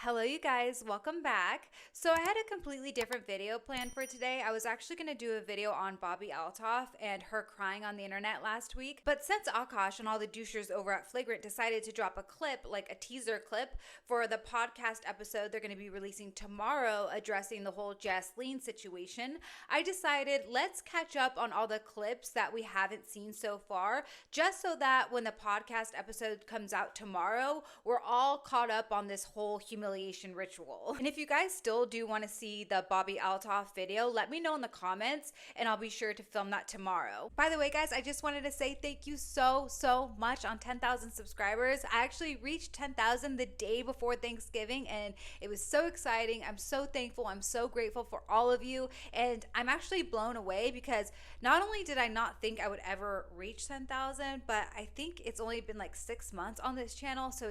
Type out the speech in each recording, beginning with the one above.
Hello, you guys. Welcome back. So I had a completely different video planned for today. I was actually going to do a video on Bobby Altoff and her crying on the internet last week. But since Akash and all the douchers over at Flagrant decided to drop a clip, like a teaser clip, for the podcast episode they're going to be releasing tomorrow addressing the whole Jasleen situation, I decided let's catch up on all the clips that we haven't seen so far, just so that when the podcast episode comes out tomorrow, we're all caught up on this whole humiliation ritual. And if you guys still do want to see the Bobby Altoff video, let me know in the comments and I'll be sure to film that tomorrow. By the way, guys, I just wanted to say thank you so much on 10,000 subscribers. I actually reached 10,000 the day before Thanksgiving and it was so exciting. I'm so thankful. I'm so grateful for all of you. And I'm actually blown away because not only did I not think I would ever reach 10,000, but I think it's only been like 6 months on this channel. So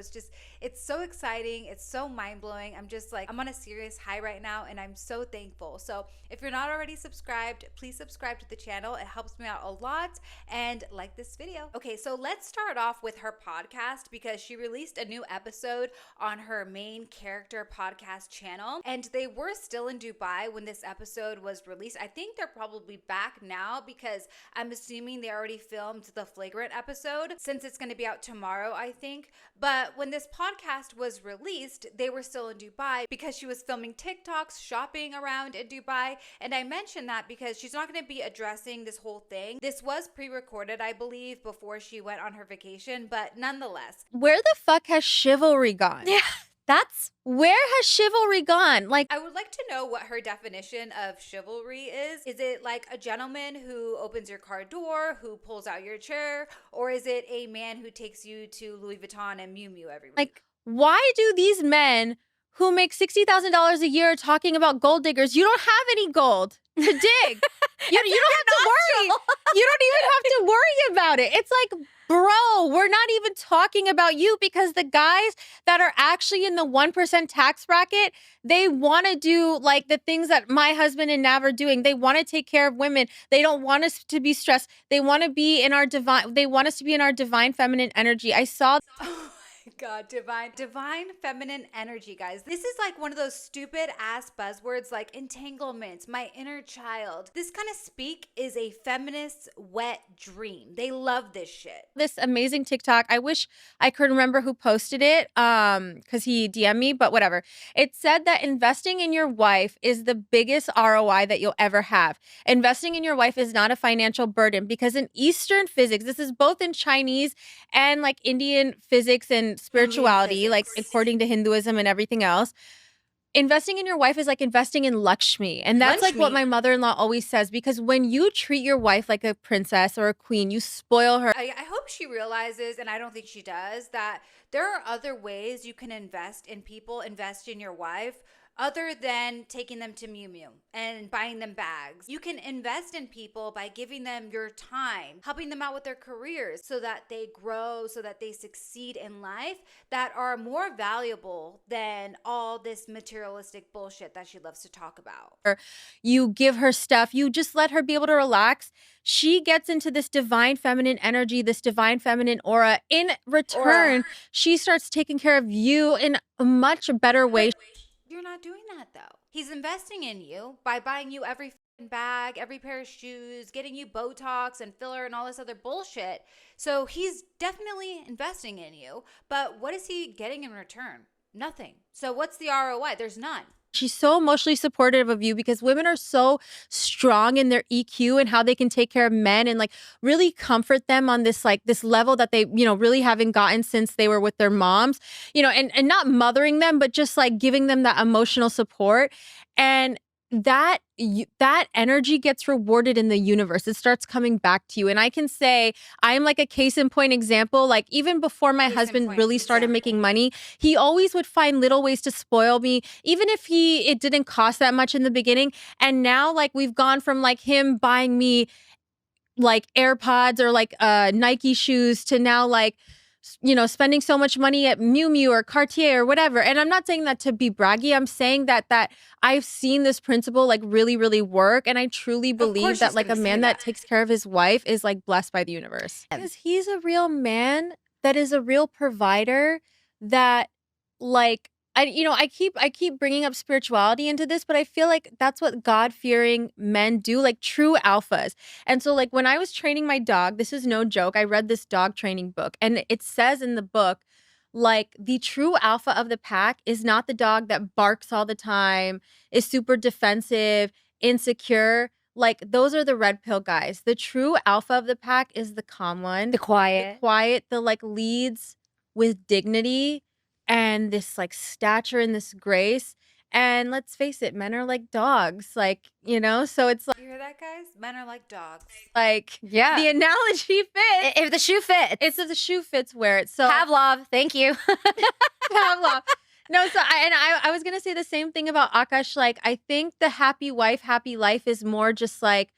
it's so exciting. It's so mind-blowing. I'm on a serious high right now and I'm so thankful. So if you're not already subscribed, please subscribe to the channel. It helps me out a lot, and like this video. Okay, so let's start off with her podcast because she released a new episode on her main character podcast channel, and they were still in Dubai when this episode was released. I think they're probably back now because I'm assuming they already filmed the Flagrant episode since it's going to be out tomorrow, I think. But when this podcast was released, they were still in Dubai because she was filming TikToks, shopping around in Dubai. And I mentioned that because she's not going to be addressing this whole thing. This was pre-recorded, I believe, before she went on her vacation, but nonetheless. Where the fuck has chivalry gone? Yeah, Where has chivalry gone? Like, I would like to know what her definition of chivalry is. Is it like a gentleman who opens your car door, who pulls out your chair, or is it a man who takes you to Louis Vuitton and Miu Miu every week? like, why do these men who make $60,000 a year talking about gold diggers? You don't have any gold to dig. You don't have to worry. You don't even have to worry about it. It's like, bro, we're not even talking about you because the guys that are actually in the 1% tax bracket, they want to do like the things that my husband and Nav are doing. They want to take care of women. They don't want us to be stressed. They want to be in our they want us to be in our divine feminine energy. I saw God, divine feminine energy, guys. This is like one of those stupid ass buzzwords like entanglements, my inner child. This kind of speak is a feminist's wet dream. They love this shit. this amazing TikTok. I wish I could remember who posted it because he DM'd me, but whatever. It said that investing in your wife is the biggest ROI that you'll ever have. Investing in your wife is not a financial burden because in Eastern physics, this is both in Chinese and like Indian physics and spirituality, like according to Hinduism and everything else. Investing in your wife is like investing in Lakshmi. And that's like what my mother-in-law always says, because when you treat your wife like a princess or a queen, you spoil her. I hope she realizes, and I don't think she does, that there are other ways you can invest in people, invest in your wife, other than taking them to Miu Miu and buying them bags. You can invest in people by giving them your time, helping them out with their careers so that they grow, so that they succeed in life, that are more valuable than all this materialistic bullshit that she loves to talk about. You give her stuff. You just let her be able to relax. She gets into this divine feminine energy, this divine feminine aura. In return, she starts taking care of you in a much better way. You're not doing that though. He's investing in you by buying you every bag, every pair of shoes, getting you Botox and filler and all this other bullshit. So he's definitely investing in you. But what is he getting in return? Nothing. So what's the ROI? There's none. She's so emotionally supportive of you because women are so strong in their EQ and how they can take care of men and like really comfort them on this like this level that they, really haven't gotten since they were with their moms, and not mothering them, but just like giving them that emotional support. And that energy gets rewarded in the universe. It starts coming back to you. And I can say I'm like a case in point example. Like even before my husband really started making money, he always would find little ways to spoil me, even if it didn't cost that much in the beginning. And now like we've gone from like him buying me like AirPods or like Nike shoes to now like spending so much money at Miu Miu or Cartier or whatever. And I'm not saying that to be braggy. I'm saying that I've seen this principle like really, really work. And I truly believe that like a man that takes care of his wife is like blessed by the universe. Because he's a real man that is a real provider that like I keep bringing up spirituality into this, but I feel like that's what God-fearing men do, like true alphas. And so like when I was training my dog, this is no joke. I read this dog training book and it says in the book like the true alpha of the pack is not the dog that barks all the time, is super defensive, insecure. Like those are the red pill guys. The true alpha of the pack is the calm one, The quiet. the like leads with dignity and this like stature and this grace. And let's face it, men are like dogs, like, so it's You hear that, guys? Men are like dogs. like Yeah. the analogy fits. If the shoe fits. It's if the shoe fits, wear it. So Pavlov, thank you. Pavlov. No, so I was gonna say the same thing about Akash. Like, I think the happy wife, happy life is more just like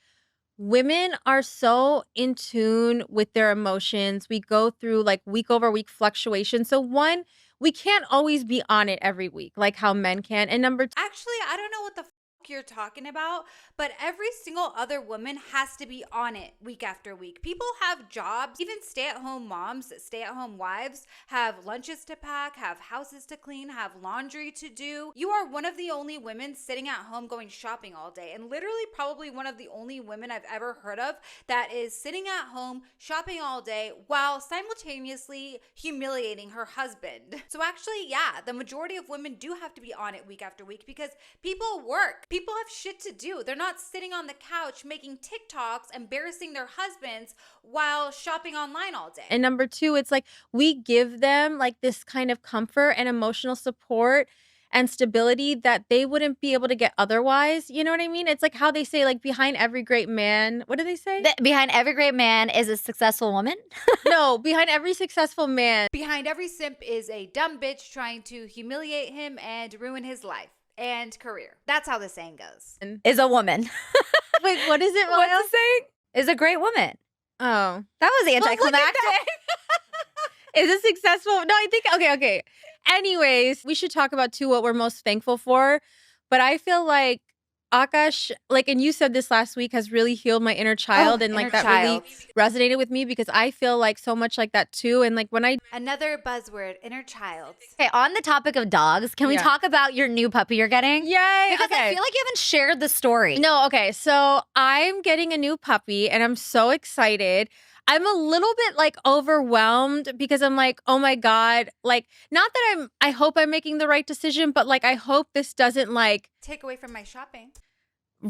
women are so in tune with their emotions. We go through like week over week fluctuation. So one, we can't always be on it every week, like how men can. And number two, Actually, I don't know what the you're talking about, but every single other woman has to be on it week after week. People have jobs, even stay-at-home moms, stay-at-home wives have lunches to pack, have houses to clean, have laundry to do. You are one of the only women sitting at home going shopping all day, and literally probably one of the only women I've ever heard of that is sitting at home shopping all day while simultaneously humiliating her husband. So actually, yeah, the majority of women do have to be on it week after week because people work. People have shit to do. They're not sitting on the couch making TikToks, embarrassing their husbands while shopping online all day. and number two, it's like we give them like this kind of comfort and emotional support and stability that they wouldn't be able to get otherwise. You know what I mean? It's like how they say, like, behind every great man, what do they say? Behind every great man is a successful woman. No, behind every successful man. Behind every simp is a dumb bitch trying to humiliate him and ruin his life and career. That's how the saying goes. Is a woman. Wait, what is it? What's the saying? Is a great woman. Oh. That was anticlimactic. Is it successful? No, I think, okay. Anyways, we should talk about, too, what we're most thankful for. But I feel like Akash, like, and you said this last week, has really healed my inner child. And, like, that really resonated with me because I feel like so much like that, too. And, like, when I... Another buzzword, inner child. Okay, on the topic of dogs, can we talk about your new puppy you're getting? Yay! Because I feel like you haven't shared the story. No, okay. So I'm getting a new puppy and I'm so excited. I'm a little bit like overwhelmed because I'm like, oh my God, like, not that I hope I'm making the right decision, but like, I hope this doesn't like Take away from my shopping.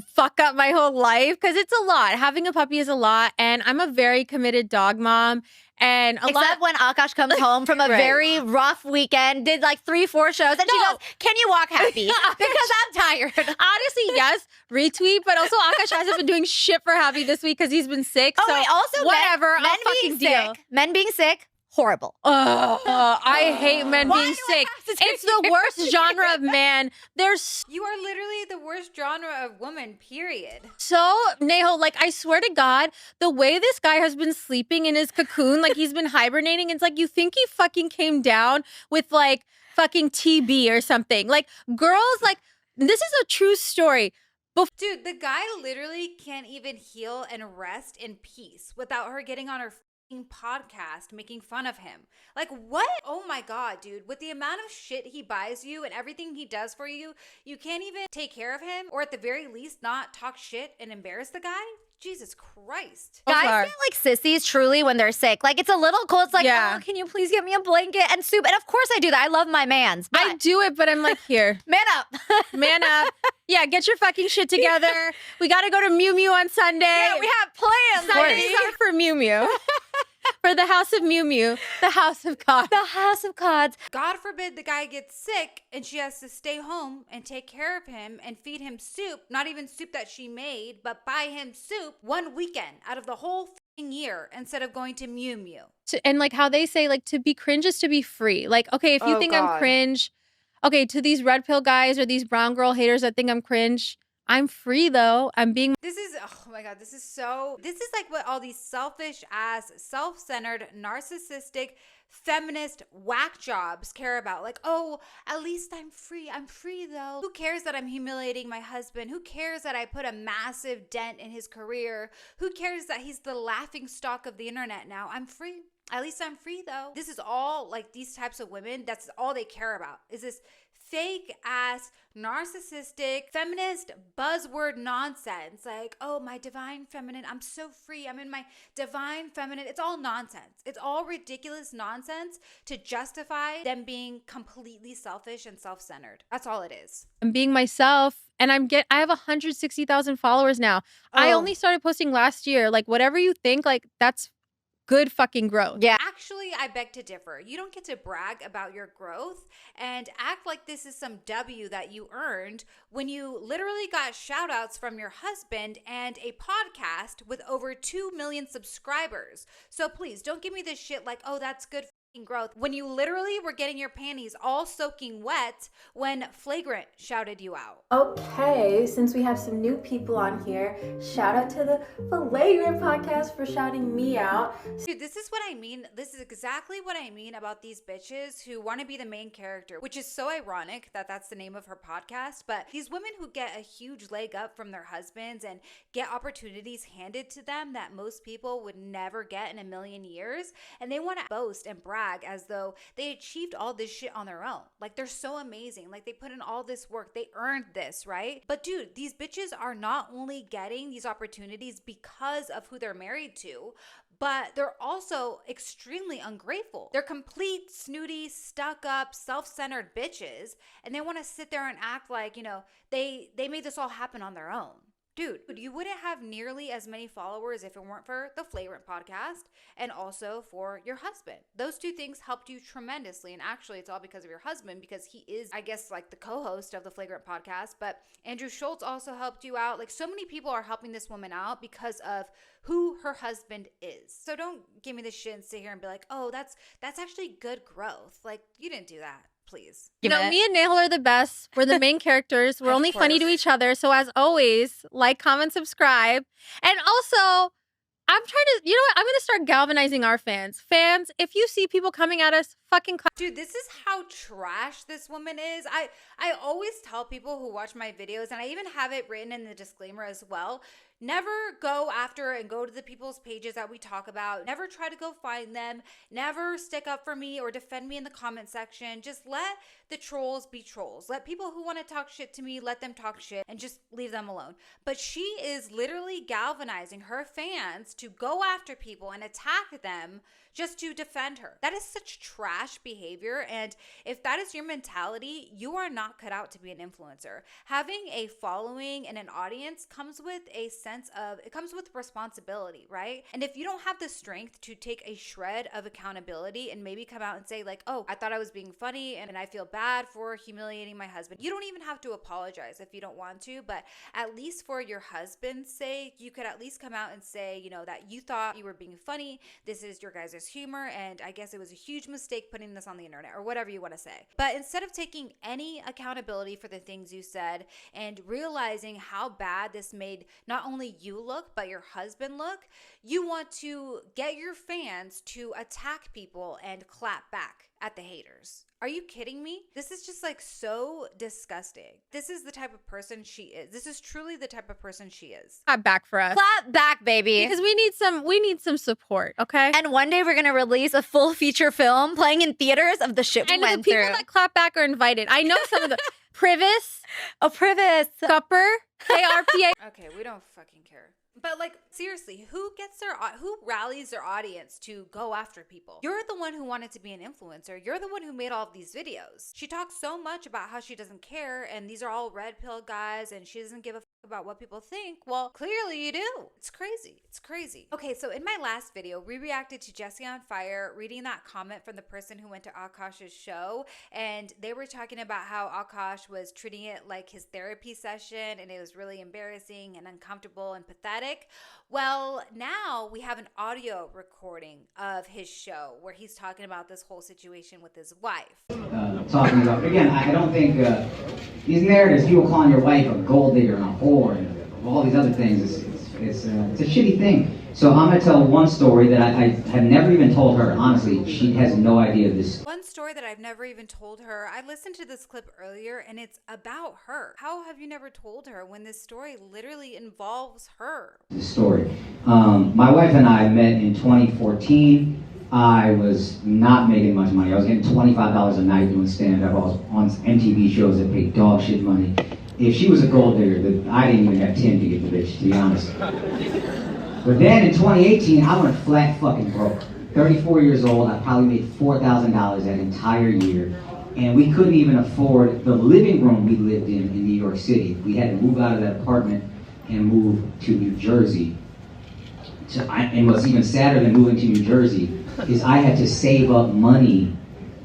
fuck up my whole life because it's a lot. Having a puppy is a lot. And I'm a very committed dog mom. And Except when Akash comes home from a Right. very rough weekend, did like 3-4 shows, and she goes, "Can you walk happy?" Because I'm tired. honestly, yes, retweet. But also, Akash hasn't been doing shit for Happy this week because he's been sick. Oh, so wait, also whatever, men I'll being fucking deal. sick. Men being sick, horrible. I hate men Why being do I sick. have to take It's the care worst of genre of man. There's You are literally the worst genre of woman, period. so, Neho, like, I swear to God, the way this guy has been sleeping in his cocoon, like he's been hibernating, it's like you think he fucking came down with like fucking TB or something. Like, girls, like, this is a true story. Dude, the guy literally can't even heal and rest in peace without her getting on her f***ing podcast making fun of him. Like, what? Oh my God, dude. With the amount of shit he buys you and everything he does for you, you can't even take care of him or at the very least not talk shit and embarrass the guy? Jesus Christ. Guys far. feel like sissies truly when they're sick. Like, it's a little cold. It's like, Yeah. oh, can you please get me a blanket and soup? And of course I do that. I love my mans. But I do it, but I'm like, here, man up. man up. Yeah, get your fucking shit together. We got to go to Mew Mew on Sunday. Yeah, we have plans. Sundays are for Mew Mew. For the house of Mew Mew, the house of God. The House of Cards. God forbid the guy gets sick and she has to stay home and take care of him and feed him soup, not even soup that she made, but buy him soup one weekend out of the whole f***ing year instead of going to Mew Mew. And like how they say, like, to be cringe is to be free. Like, okay, if you think I'm cringe, okay, to these red pill guys or these brown girl haters that think I'm cringe, I'm free though. I'm being This is, oh my God, this is like what all these selfish ass, self-centered, narcissistic, feminist whack jobs care about. Like, oh, at least I'm free. I'm free though. Who cares that I'm humiliating my husband? Who cares that I put a massive dent in his career? Who cares that he's the laughing stock of the internet now? I'm free. At least I'm free though. This is all like these types of women. That's all they care about is this fake ass, narcissistic, feminist buzzword nonsense. Like, oh, my divine feminine, I'm so free, I'm in my divine feminine. It's all nonsense. It's all ridiculous nonsense to justify them being completely selfish and self-centered. That's all it is. I'm being myself, and I have 160,000 followers now. I only started posting last year. Like, whatever you think, like, that's good fucking growth. Yeah. Actually, I beg to differ. You don't get to brag about your growth and act like this is some W that you earned when you literally got shout outs from your husband and a podcast with over 2 million subscribers. So please don't give me this shit like, oh, that's good growth, when you literally were getting your panties all soaking wet when Flagrant shouted you out. Okay, since we have some new people on here, shout out to the Flagrant podcast for shouting me out. Dude, this is what I mean. This is exactly what I mean about these bitches who want to be the main character, which is so ironic that that's the name of her podcast. But these women who get a huge leg up from their husbands and get opportunities handed to them that most people would never get in a million years, and they want to boast and brag as though they achieved all this shit on their own. Like, they're so amazing. Like, they put in all this work. They earned this, right? But dude, these bitches are not only getting these opportunities because of who they're married to, but they're also extremely ungrateful. They're complete, snooty, stuck up, self-centered bitches, and they want to sit there and act like, you know, they made this all happen on their own. Dude, you wouldn't have nearly as many followers if it weren't for the Flagrant podcast and also for your husband. Those two things helped you tremendously. And actually, it's all because of your husband, because he is, I guess, like the co-host of the Flagrant podcast. But Andrew Schulz also helped you out. Like, so many people are helping this woman out because of who her husband is. So don't give me this shit and sit here and be like, oh, that's actually good growth. Like, you didn't do that. Please. You know, me and Nahal are the best. We're the main characters. We're only funny to each other. So as always, like, comment, subscribe. And also, I'm trying to, you know what? I'm going to start galvanizing our fans. Fans, if you see people coming at us, fucking dude, this is how trash this woman is. I always tell people who watch my videos, and I even have it written in the disclaimer as well, never go after and go to the people's pages that we talk about. Never try to go find them. Never stick up for me or defend me in the comment section. Just let the trolls be trolls. Let people who want to talk shit to me, let them talk shit and just leave them alone. But she is literally galvanizing her fans to go after people and attack them just to defend her. That is such trash behavior. And if that is your mentality, you are not cut out to be an influencer. Having a following and an audience comes with a sense of, it comes with responsibility, right? And if you don't have the strength to take a shred of accountability and maybe come out and say like, oh, I thought I was being funny and I feel bad for humiliating my husband. You don't even have to apologize if you don't want to, but at least for your husband's sake, you could at least come out and say, you know, that you thought you were being funny. This is your guys' humor, and I guess it was a huge mistake putting this on the internet, or whatever you want to say. But instead of taking any accountability for the things you said and realizing how bad this made not only you look, but your husband look, you want to get your fans to attack people and clap back at the haters. Are you kidding me? This is just like so disgusting. This is the type of person she is. This is truly the type of person she is. clap back for us. Clap back, baby. Because we need some support, okay? And one day we're going to release a full feature film playing in theaters of the shit we And went the people through. that clap back are invited. I know some of the Privis, Privis. Scupper, KRPA. Okay, we don't fucking care. But like, seriously, who rallies their audience to go after people? You're the one who wanted to be an influencer. You're the one who made all of these videos. She talks so much about how she doesn't care and these are all red pill guys and she doesn't give a fuck about what people think. Well, clearly you do. It's crazy. It's crazy. Okay, so in my last video, we reacted to Jessie on Fire reading that comment from the person who went to Akash's show, and they were talking about how Akash was treating it like his therapy session and it was really embarrassing and uncomfortable and pathetic. Well, now we have an audio recording of his show where he's talking about this whole situation with his wife. Talking about, again, I don't think these narratives, people calling your wife a gold digger and a whore and all these other things, it's a shitty thing. So I'm going to tell one story that I have never even told her. Honestly, she has no idea of this. One story that I've never even told her. I listened to this clip earlier and it's about her. How have you never told her when this story literally involves her? This story. My wife and I met in 2014. I was not making much money. I was getting $25 a night doing stand-up. I was on MTV shows that paid dog shit money. If she was a gold digger, I didn't even have 10 to get the bitch, to be honest. But then in 2018, I went flat fucking broke. 34 years old, I probably made $4,000 that entire year. And we couldn't even afford the living room we lived in New York City. We had to move out of that apartment and move to New Jersey. And what's even sadder than moving to New Jersey is I had to save up money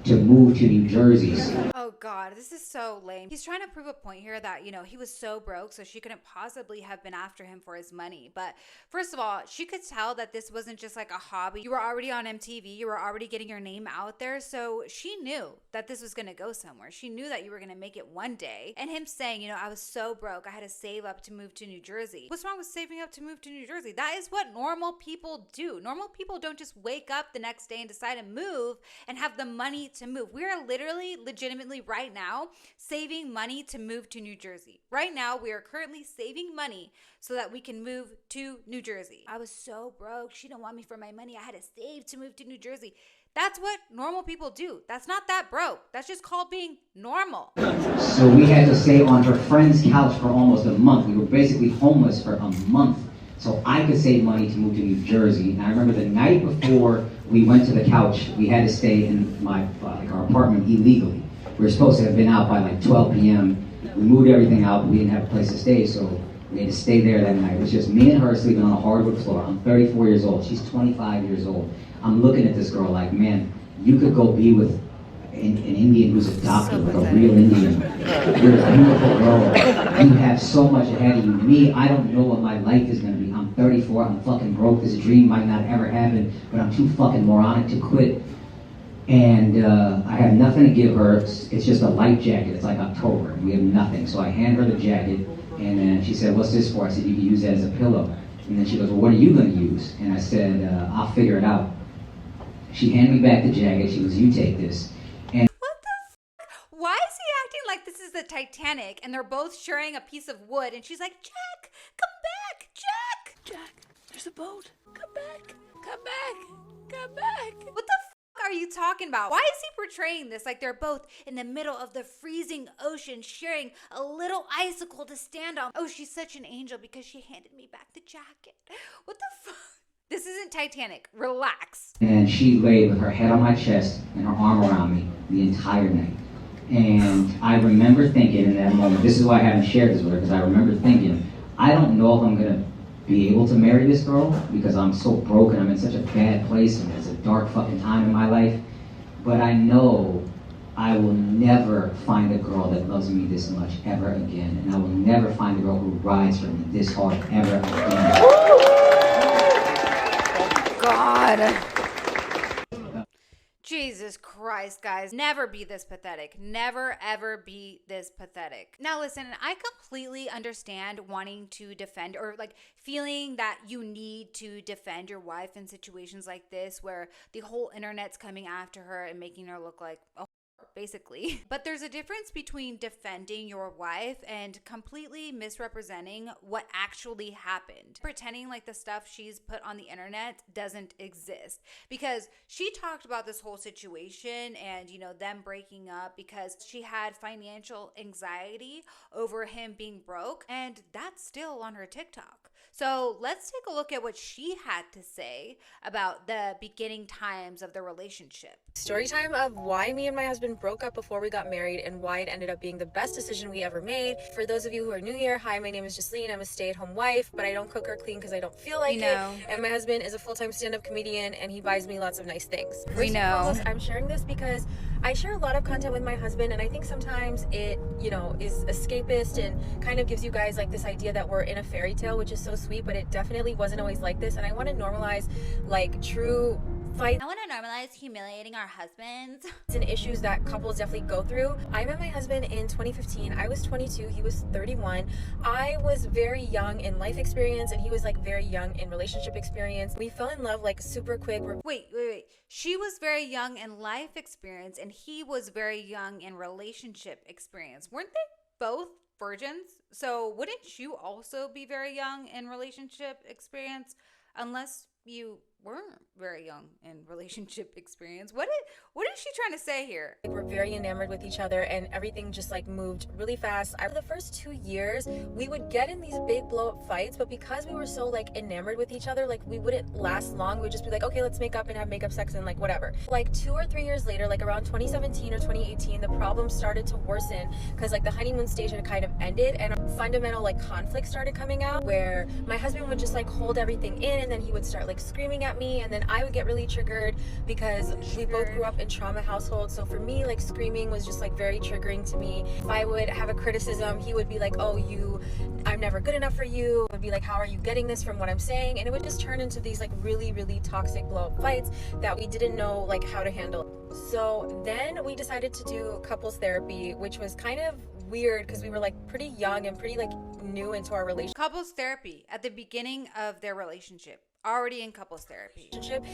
to move to New Jersey. Oh God, this is so lame. He's trying to prove a point here that, he was so broke, so she couldn't possibly have been after him for his money. But first of all, she could tell that this wasn't just like a hobby. You were already on MTV. You were already getting your name out there. So she knew that this was going to go somewhere. She knew that you were going to make it one day. And him saying, I was so broke, I had to save up to move to New Jersey. What's wrong with saving up to move to New Jersey? That is what normal people do. Normal people don't just wake up the next day and decide to move and have the money to move. We are literally, legitimately right now saving money to move to New Jersey. Right now, we are currently saving money so that we can move to New Jersey. I was so broke. She didn't want me for my money. I had to save to move to New Jersey. That's what normal people do. That's not that broke. That's just called being normal. So we had to stay on her friend's couch for almost a month. We were basically homeless for a month. So I could save money to move to New Jersey. And I remember the night before we went to the couch, we had to stay in our apartment illegally. We were supposed to have been out by like 12 p.m. We moved everything out, but we didn't have a place to stay, so we had to stay there that night. It was just me and her sleeping on a hardwood floor. I'm 34 years old. She's 25 years old. I'm looking at this girl like, man, you could go be with an Indian who's a doctor, like a real Indian. You're a beautiful girl. You have so much ahead of you. Me, I don't know what my life is going to be. I'm 34. I'm fucking broke. This dream might not ever happen, but I'm too fucking moronic to quit. And I have nothing to give her. It's just a light jacket. It's like October. We have nothing. So I hand her the jacket, and then she said, what's this for? I said, you can use that as a pillow. And then she goes, well, what are you going to use? And I said, I'll figure it out. She handed me back the jacket. She goes, you take this. What the fuck? Why is he acting like this is the Titanic and they're both sharing a piece of wood? And she's like, Jack, come back, Jack. Jack, there's a boat. Come back, come back, come back. What the fuck are you talking about? Why is he portraying this like they're both in the middle of the freezing ocean sharing a little icicle to stand on? Oh, she's such an angel because she handed me back the jacket. What the fuck? This isn't Titanic. Relax. And she laid with her head on my chest and her arm around me the entire night. And I remember thinking in that moment, this is why I haven't shared this with her, because I remember thinking, I don't know if I'm going to be able to marry this girl because I'm so broken. I'm in such a bad place and it's a dark fucking time in my life. But I know I will never find a girl that loves me this much ever again. And I will never find a girl who rides for me this hard ever again. God. Jesus Christ, guys. Never be this pathetic. Never, ever be this pathetic. Now, listen, I completely understand wanting to defend or like feeling that you need to defend your wife in situations like this where the whole internet's coming after her and making her look like a basically. But there's a difference between defending your wife and completely misrepresenting what actually happened. Pretending like the stuff she's put on the internet doesn't exist. Because she talked about this whole situation and, them breaking up because she had financial anxiety over him being broke. And that's still on her TikTok. So let's take a look at what she had to say about the beginning times of the relationship. Story time of why me and my husband broke up before we got married and why it ended up being the best decision we ever made. For those of you who are new here, hi, my name is Jasleen. I'm a stay-at-home wife, but I don't cook or clean because I don't feel like it. And my husband is a full-time stand-up comedian and he buys me lots of nice things. We know. I'm sharing this because I share a lot of content with my husband and I think sometimes it, is escapist and kind of gives you guys like this idea that we're in a fairy tale, which is so sweet, but it definitely wasn't always like this. And I want to normalize like true fights. I want to normalize humiliating our husbands and issues that couples definitely go through. I met my husband in 2015. I was 22, he was 31. I was very young in life experience and he was like very young in relationship experience. We fell in love like super quick. Wait. She was very young in life experience and he was very young in relationship experience. Weren't they both virgins? So wouldn't you also be very young in relationship experience unless you weren't very young in relationship experience. What is she trying to say here? We're very enamored with each other, and everything just like moved really fast. For the first 2 years, we would get in these big blow up fights, but because we were so like enamored with each other, like we wouldn't last long. We'd just be like, okay, let's make up and have makeup sex and like whatever. Like 2 or 3 years later, like around 2017 or 2018, the problem started to worsen because like the honeymoon stage had kind of ended, and fundamental like conflict started coming out where my husband would just like hold everything in, and then he would start like screaming at me, and then I would get really triggered because we both grew up in trauma households. So for me, like screaming was just like very triggering to me. If I would have a criticism, he would be like, oh, I'm never good enough for you. It would be like, how are you getting this from what I'm saying? And it would just turn into these like really, really toxic blow up fights that we didn't know like how to handle. So then we decided to do couples therapy, which was kind of weird because we were like pretty young and pretty like new into our relationship. Couples therapy at the beginning of their relationship. Already in couples therapy.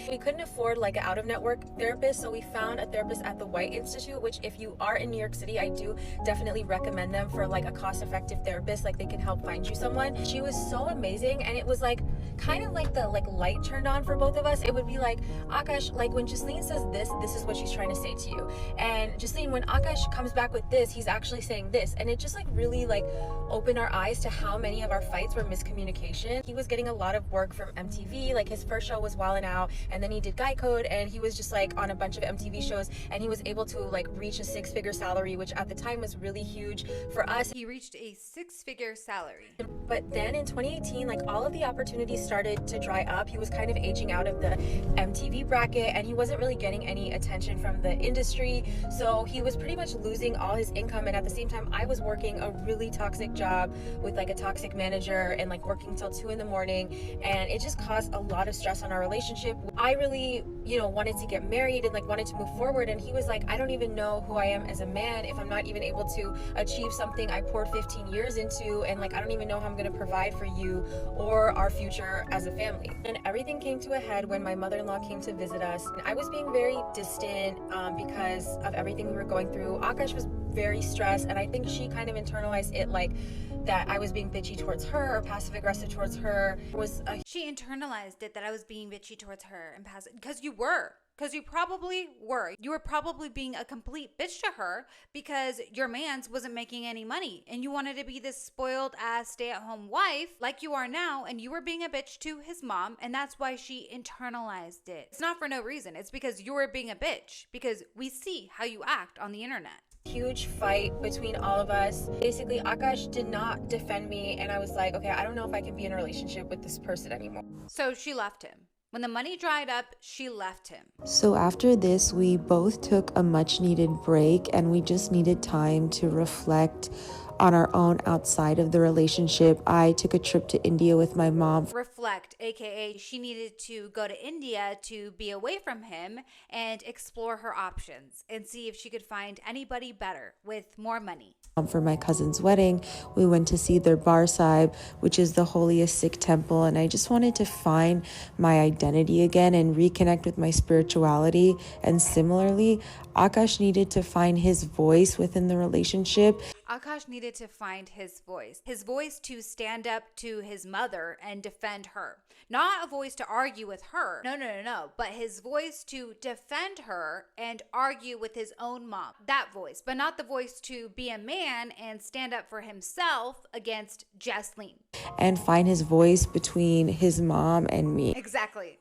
We couldn't afford like an out-of-network therapist, so we found a therapist at the White Institute, which if you are in New York City, I do definitely recommend them for like a cost-effective therapist. Like they can help find you someone. She was so amazing, and it was like kind of like the like light turned on for both of us. It would be like, Akash, like when Jasleen says this is what she's trying to say to you, and Jasleen, when Akash comes back with this, he's actually saying this. And it just like really like opened our eyes to how many of our fights were miscommunication. He was getting a lot of work from MTV. Like his first show was Wildin' Out, and then he did Guy Code, and he was just like on a bunch of MTV shows, and he was able to like reach a 6-figure salary, which at the time was really huge for us. He reached a 6-figure salary. But then in 2018, like all of the opportunities started to dry up. He was kind of aging out of the MTV bracket, and he wasn't really getting any attention from the industry. So he was pretty much losing all his income, and at the same time, I was working a really toxic job with like a toxic manager and like working till 2 in the morning, and it just caused a lot of stress on our relationship. I really, wanted to get married and like wanted to move forward, and he was like, I don't even know who I am as a man if I'm not even able to achieve something I poured 15 years into, and like I don't even know how I'm going to provide for you or our future as a family. And everything came to a head when my mother-in-law came to visit us, and I was being very distant because of everything we were going through. Akash was very stressed, and I think she kind of internalized it like that I was being bitchy towards her or passive aggressive towards her. She internalized it that I was being bitchy towards her and passive, because you were. Because you probably were. You were probably being a complete bitch to her because your man's wasn't making any money, and you wanted to be this spoiled ass stay-at-home wife like you are now, and you were being a bitch to his mom, and that's why she internalized it. It's not for no reason. It's because you were being a bitch, because we see how you act on the internet. Huge fight between all of us. Basically, Akash did not defend me, and I was like, okay, I don't know if I can be in a relationship with this person anymore. So she left him. When the money dried up, she left him. So after this, we both took a much needed break, and we just needed time to reflect on our own outside of the relationship. I took a trip to India with my mom. Reflect, aka she needed to go to India to be away from him and explore her options and see if she could find anybody better with more money. For my cousin's wedding, we went to see their Bar Sahib, which is the holiest Sikh temple, and I just wanted to find my identity again and reconnect with my spirituality. And similarly, Akash needed to find his voice within the relationship. Akash needed to find his voice to stand up to his mother and defend her. Not a voice to argue with her. No. But his voice to defend her and argue with his own mom. That voice, but not the voice to be a man and stand up for himself against Jasleen. And find his voice between his mom and me. Exactly.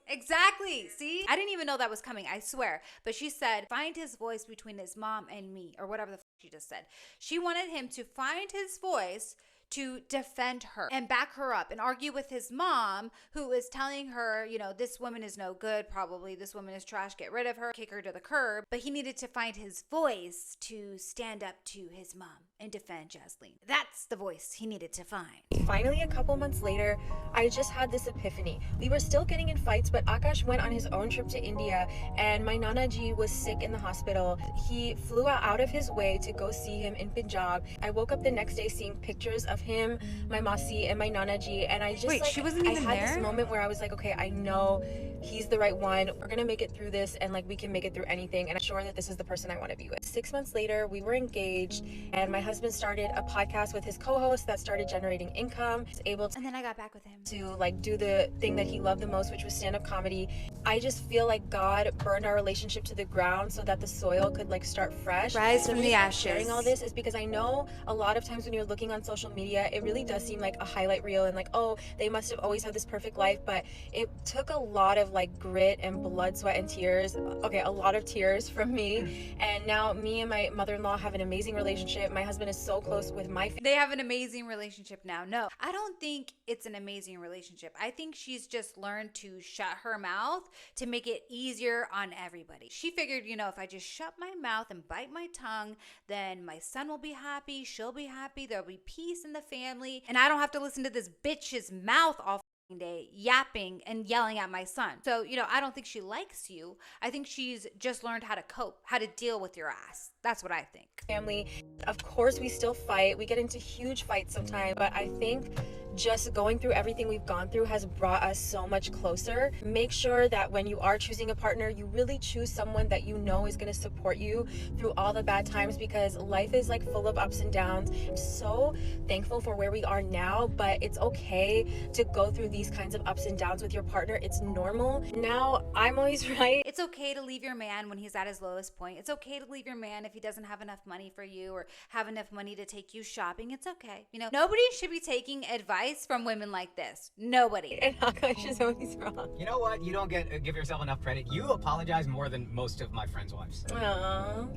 See? I didn't even know that was coming, I swear. But she said, find his voice between his mom and me, or whatever the she just said. She wanted him to find his voice to defend her and back her up and argue with his mom, who is telling her, this woman is no good, probably this woman is trash, get rid of her, kick her to the curb. But he needed to find his voice to stand up to his mom and defend Jasleen. That's the voice he needed to find. Finally, a couple months later, I just had this epiphany. We were still getting in fights, but Akash went on his own trip to India, and my Nana Ji was sick in the hospital. He flew out of his way to go see him in Punjab. I woke up the next day seeing pictures of him, my Masi, and my Nana Ji, and I just she wasn't even I had there? this moment where I was like, okay, I know he's the right one. We're gonna make it through this, and like we can make it through anything, and I'm sure that this is the person I want to be with. 6 months later, we were engaged, and my husband started a podcast with his co-host that started generating income. He was able to, and then I got back with him to like do the thing that he loved the most, which was stand-up comedy. I just feel like God burned our relationship to the ground so that the soil could like start fresh. Rise So from the ashes. Sharing all this is because I know a lot of times when you're looking on social media, it really does seem like a highlight reel and like, oh, they must have always had this perfect life, but it took a lot of like grit and blood, sweat, and tears. Okay, a lot of tears from me. And now me and my mother-in-law have an amazing relationship. My husband is so close with my family. They have an amazing relationship now. No, I don't think it's an amazing relationship. I think she's just learned to shut her mouth to make it easier on everybody. She figured, you know, if I just shut my mouth and bite my tongue, then my son will be happy, she'll be happy, there'll be peace in the family, and I don't have to listen to this bitch's mouth all day yapping and yelling at my son. So, you know, I don't think she likes you. I think she's just learned how to cope, how to deal with your ass. That's what I think. Family, of course, we still fight. We get into huge fights sometimes, but I think just going through everything we've gone through has brought us so much closer. Make sure that when you are choosing a partner, you really choose someone that you know is going to support you through all the bad times, because life is like full of ups and downs. I'm so thankful for where we are now, but it's okay to go through these kinds of ups and downs with your partner. It's normal. Now, I'm always right. It's okay to leave your man when he's at his lowest point. It's okay to leave your man if he doesn't have enough money for you or have enough money to take you shopping. It's okay. You know, nobody should be taking advice from women like this. Nobody. And Akash is always wrong. You know what? You don't give yourself enough credit. You apologize more than most of my friends' wives.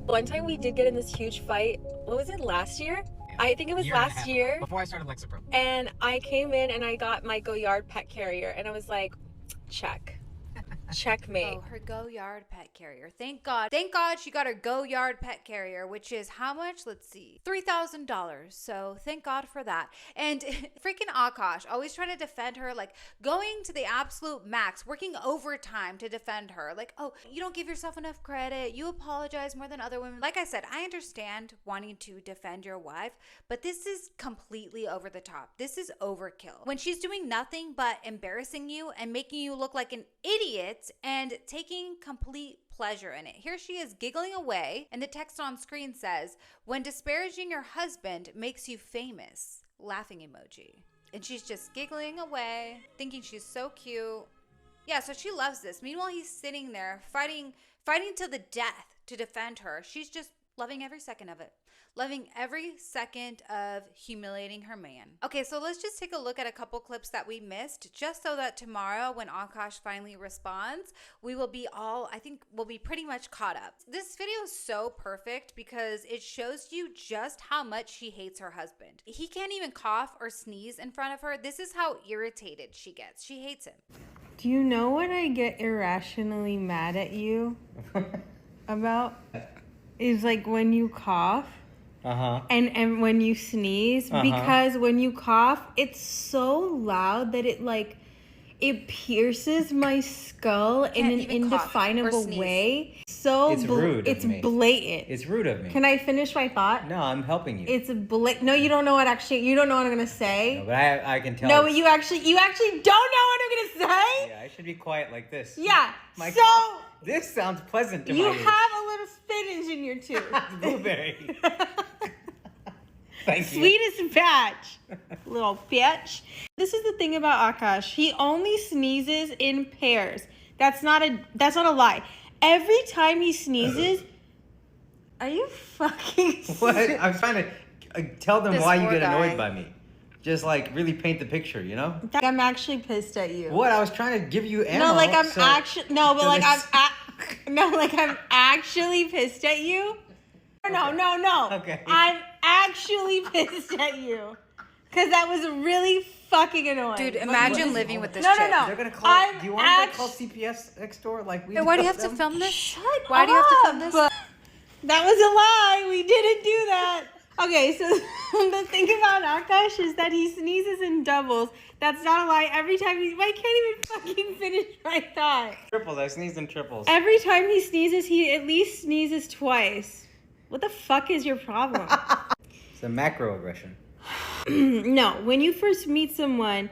One time we did get in this huge fight. What was it, last year? I think it was last year. Before I started Lexapro. And I came in and I got my Go Yard pet carrier, and I was like, check. Checkmate. Oh, her Go Yard pet carrier. Thank God. Thank God she got her Go Yard pet carrier, which is how much? Let's see. $3,000. So thank God for that. And freaking Akash, always trying to defend her, like going to the absolute max, working overtime to defend her. Like, oh, you don't give yourself enough credit. You apologize more than other women. Like I said, I understand wanting to defend your wife, but this is completely over the top. This is overkill. When she's doing nothing but embarrassing you and making you look like an idiot and taking complete pleasure in it. Here she is giggling away, and the text on screen says, "When disparaging your husband makes you famous," laughing emoji. And she's just giggling away, thinking she's so cute. Yeah, so she loves this. Meanwhile, he's sitting there fighting to the death to defend her. She's just loving every second of it. Loving every second of humiliating her man. Okay, so let's just take a look at a couple clips that we missed, just so that tomorrow when Akash finally responds, we will be I think we'll be pretty much caught up. This video is so perfect because it shows you just how much she hates her husband. He can't even cough or sneeze in front of her. This is how irritated she gets. She hates him. Do you know what I get irrationally mad at you about? Is like when you cough. And when you sneeze, because when you cough, it's so loud that it pierces my skull in an indefinable way. So it's rude. It's blatant. It's rude of me. Can I finish my thought? No, I'm helping you. It's blatant. No, you don't know what you don't know what I'm gonna say. No, but I can tell. No, but you actually don't know what I'm gonna say. Yeah, I should be quiet like this. Yeah. This sounds pleasant to you my ears. You have a little spinach in your tooth. Blueberry. Thank you. Sweetest batch, little bitch. This is the thing about Akash. He only sneezes in pairs. That's not a lie. Every time he sneezes, are you fucking? What? I'm trying to tell them why you get annoyed guy. by me. Just like really paint the picture, you know? I'm actually pissed at you. What? I was trying to give you ammo. No, like I'm actually pissed at you. No. Okay. I'm actually pissed at you. Because that was really fucking annoying. Dude, imagine living with this No. chick. They're gonna call. Do you want to call CPS next door? Like we. Why do you have to film this? Why do you have to film this? That was a lie. We didn't do that. Okay, so the thing about Akash is that he sneezes in doubles. That's not a lie. Every time I can't even fucking finish my thought. Triples. I sneezed in triples. Every time he sneezes, he at least sneezes twice. What the fuck is your problem? It's a macroaggression. No, when you first meet someone,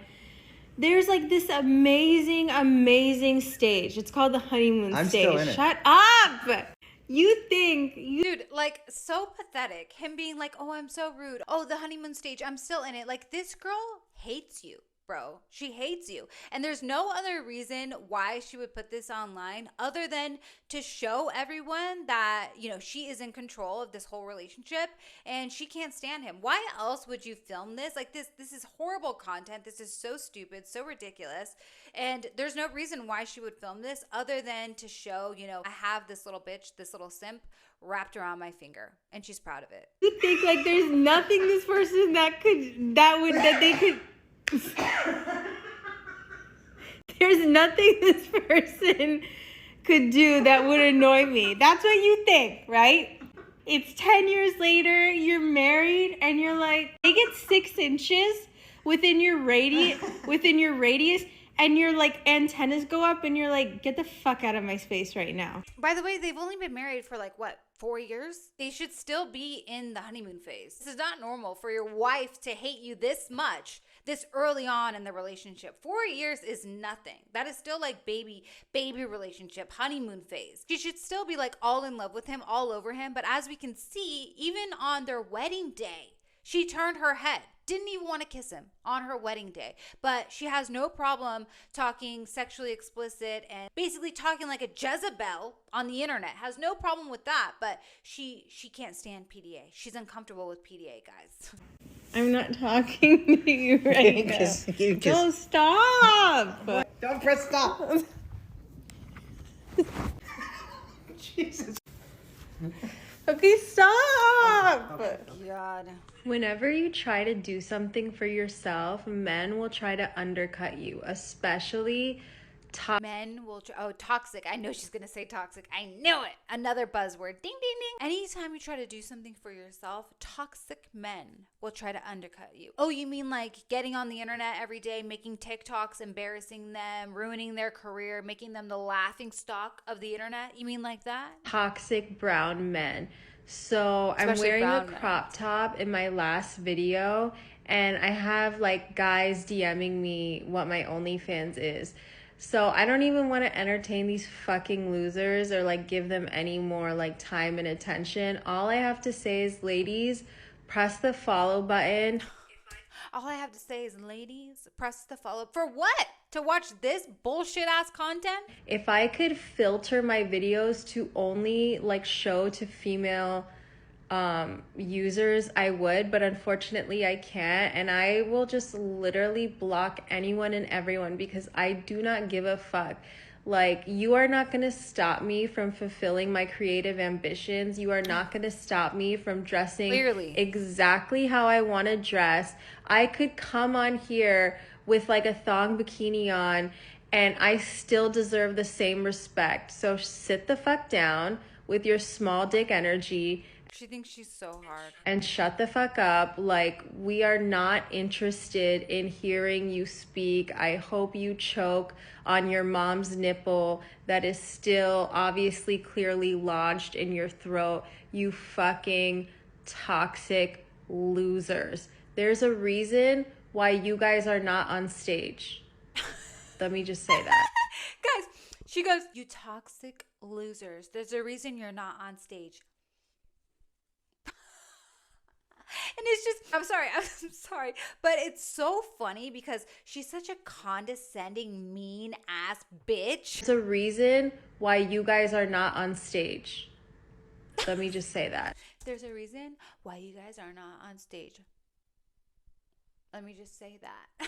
there's like this amazing stage. It's called the honeymoon I'm stage. still in it. Shut up! Dude, like, so pathetic. Him being like, oh, I'm so rude. Oh, the honeymoon stage, I'm still in it. Like, this girl hates you, bro. She hates you. And there's no other reason why she would put this online other than to show everyone that, you know, she is in control of this whole relationship and she can't stand him. Why else would you film this? Like this is horrible content. This is so stupid, so ridiculous. And there's no reason why she would film this other than to show, you know, I have this little bitch, this little simp wrapped around my finger, and she's proud of it. You think like there's nothing this person that they could there's nothing this person could do that would annoy me. That's what you think, right? It's 10 years later, you're married, and you're like, they get 6 inches within your radius, and your like antennas go up, and you're like, get the fuck out of my space right now. By the way, they've only been married for like, what, 4 years? They should still be in the honeymoon phase. This is not normal for your wife to hate you this much, this early on in the relationship. 4 years is nothing. That is still like baby relationship, honeymoon phase. She should still be like all in love with him, all over him. But as we can see, even on their wedding day, she turned her head. Didn't even want to kiss him on her wedding day. But she has no problem talking sexually explicit and basically talking like a Jezebel on the internet. Has no problem with that. But she can't stand PDA. She's uncomfortable with PDA, guys. I'm not talking to you right now. Don't stop. Don't press stop. Jesus. Okay, stop. Oh, God. Whenever you try to do something for yourself, men will try to undercut you, especially Men will toxic. I know she's gonna say toxic. I knew it. Another buzzword. Ding ding ding. Anytime you try to do something for yourself, toxic men will try to undercut you. Oh, you mean like getting on the internet every day, making TikToks, embarrassing them, ruining their career, making them the laughing stock of the internet? You mean like that? Toxic brown men. So Especially I'm wearing a crop top in my last video, and I have like guys DMing me what my OnlyFans is. So I don't even want to entertain these fucking losers or like give them any more like time and attention. All I have to say is, ladies, press the follow button. All I have to say is, ladies, press the follow. For what? To watch this bullshit ass content? If I could filter my videos to only like show to female users, I would, but unfortunately I can't, and I will just literally block anyone and everyone because I do not give a fuck. Like, you are not going to stop me from fulfilling my creative ambitions. You are not going to stop me from dressing exactly how I want to dress. I could come on here with like a thong bikini on and I still deserve the same respect. So sit the fuck down with your small dick energy. She thinks she's so hard. And shut the fuck up. Like, we are not interested in hearing you speak. I hope you choke on your mom's nipple that is still obviously clearly lodged in your throat. You fucking toxic losers. There's a reason why you guys are not on stage. Let me just say that. Guys, she goes, you toxic losers. There's a reason you're not on stage. And it's just, I'm sorry, but it's so funny because she's such a condescending, mean ass bitch. There's a reason why you guys are not on stage. Let me just say that. There's a reason why you guys are not on stage. Let me just say that.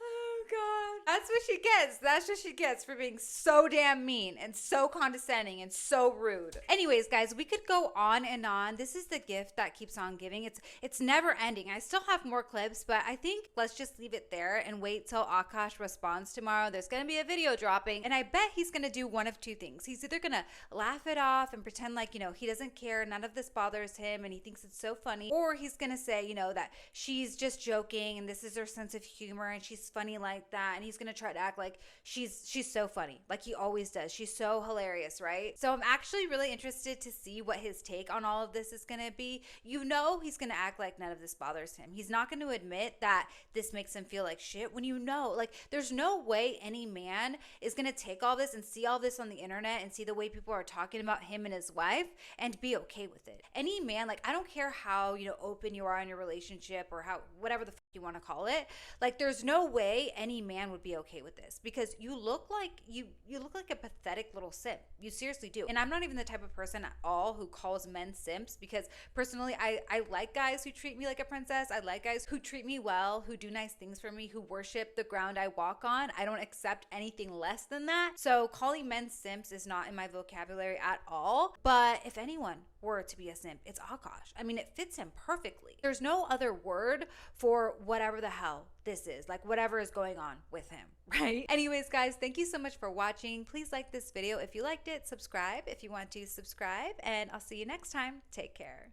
Oh, God. That's what she gets. That's what she gets for being so damn mean and so condescending and so rude. Anyways, guys, we could go on and on. This is the gift that keeps on giving. It's never ending. I still have more clips, but I think let's just leave it there and wait till Akash responds tomorrow. There's going to be a video dropping, and I bet he's going to do one of two things. He's either going to laugh it off and pretend like, he doesn't care, none of this bothers him, and he thinks it's so funny, or he's going to say, that she's just joking and this is her sense of humor and she's funny like that, and he's gonna try to act like she's so funny, like he always does. She's so hilarious, right? So I'm actually really interested to see what his take on all of this is gonna be. You know, he's gonna act like none of this bothers him. He's not gonna admit that this makes him feel like shit, when you know, like, there's no way any man is gonna take all this and see all this on the internet and see the way people are talking about him and his wife and be okay with it. Any man, like, I don't care how, you know, open you are in your relationship or how, whatever the fuck you want to call it, like, there's no way any man would be okay with this, because you look like you look like a pathetic little simp. You seriously do. And I'm not even the type of person at all who calls men simps, because personally I like guys who treat me like a princess. I like guys who treat me well, who do nice things for me, who worship the ground I walk on. I don't accept anything less than that. So calling men simps is not in my vocabulary at all. But if anyone were to be a simp, it's Akash. I mean, it fits him perfectly. There's no other word for whatever the hell this is, like whatever is going on with him, right? Anyways, guys, thank you so much for watching. Please like this video if you liked it, subscribe if you want to subscribe, and I'll see you next time. Take care.